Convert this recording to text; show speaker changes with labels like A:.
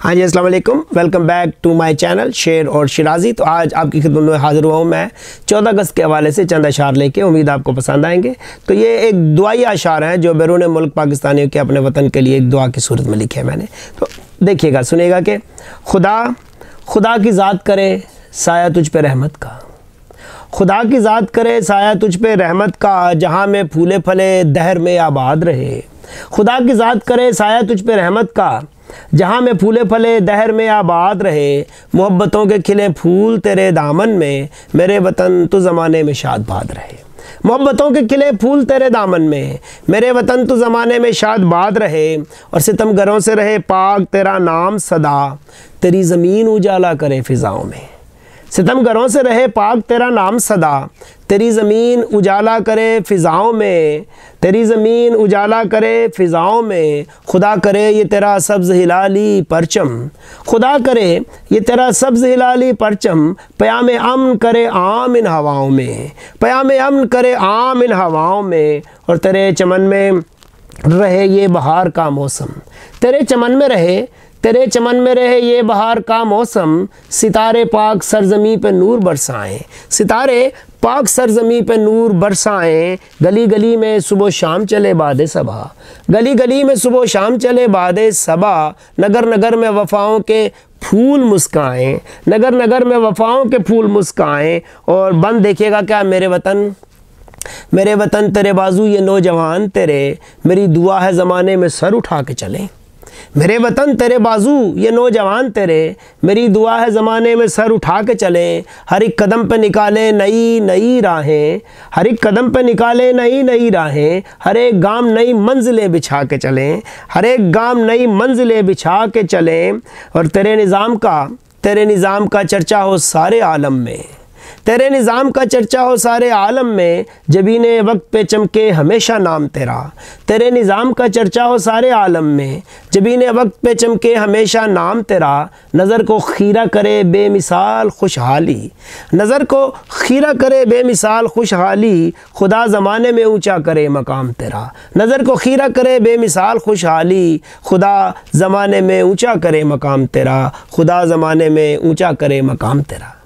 A: ہاں جی، السلام علیکم، welcome back to my channel شیر اور شرازی۔ تو آج آپ کی خدمت میں حاضر ہوا ہوں میں 14 اگست کے حوالے سے چند اشعار لے کے، امید آپ کو پسند آئیں گے۔ تو یہ ایک دعائی اشعار ہیں جو بیرون ملک پاکستانیوں کے اپنے وطن کے لیے ایک دعا کی صورت میں لکھے ہیں میں نے۔ تو دیکھیے گا، سنیے گا کہ خدا کی ذات کرے سایہ تجھ پہ رحمت کا، خدا کی ذات کرے سایہ تجھ پہ رحمت کا، جہاں میں پھولے پھلے دہر میں آباد رہے۔ خدا کی ذات کرے سایہ تجھ پہ رحمت کا، جہاں میں پھولے پھلے دہر میں آباد رہے، محبتوں کے کھلے پھول تیرے دامن میں، میرے وطن تو زمانے میں شاد باد رہے۔ محبتوں کے کھلے پھول تیرے دامن میں، میرے وطن تو زمانے میں شاد باد رہے، اور ستم گروں سے رہے پاک تیرا نام صدا، تیری زمین اجالا کرے فضاؤں میں۔ ستم گروں سے رہے پاک تیرا نام صدا، تیری زمین اجالا کرے فضاؤں میں، تیری زمین اجالا کرے فضاؤں میں۔ خدا کرے یہ تیرا سبز ہلالی پرچم، خدا کرے یہ تیرا سبز ہلالی پرچم، پیام امن کرے عام ان ہواؤں میں، پیام امن کرے عام ان ہواؤں میں، اور تیرے چمن میں رہے یہ بہار کا موسم، تیرے چمن میں رہے، تیرے چمن میں رہے یہ بہار کا موسم، ستارے پاک سرزمیں پہ نور برسائیں، ستارے پاک سرزمیں پہ نور برسائیں، گلی گلی میں صبح و شام چلے باد صبا، گلی گلی میں صبح و شام چلے باد صبا، نگر نگر میں وفاؤں کے پھول مسکائیں، نگر نگر میں وفاؤں کے پھول مسکائیں۔ اور بند دیکھیے گا کیا، میرے وطن تیرے بازو یہ نوجوان تیرے، میری دعا ہے زمانے میں سر اٹھا کے چلیں۔ میرے وطن تیرے بازو یہ نوجوان تیرے، میری دعا ہے زمانے میں سر اٹھا کے چلیں، ہر ایک قدم پہ نکالیں نئی نئی راہیں، ہر ایک قدم پہ نکالیں نئی نئی راہیں، ہر ایک گام نئی منزلیں بچھا کے چلیں، ہر ایک گام نئی منزلیں بچھا کے چلیں، اور تیرے نظام کا چرچا ہو سارے عالم میں، تیرے نظام کا چرچا ہو سارے عالم میں، جبین وقت پہ چمکے ہمیشہ نام تیرا، تیرے نظام کا چرچا ہو سارے عالم میں، جبین وقت پہ چمکے ہمیشہ نام تیرا، نظر کو خیرہ کرے بے مثال خوشحالی، نظر کو خیرہ کرے بے مثال خوشحالی، خدا زمانے میں اونچا کرے مقام تیرا، نظر کو خیرہ کرے بے مثال خوشحالی، خدا زمانے میں اونچا کرے مقام تیرا، خدا زمانے میں اونچا کرے مقام تیرا۔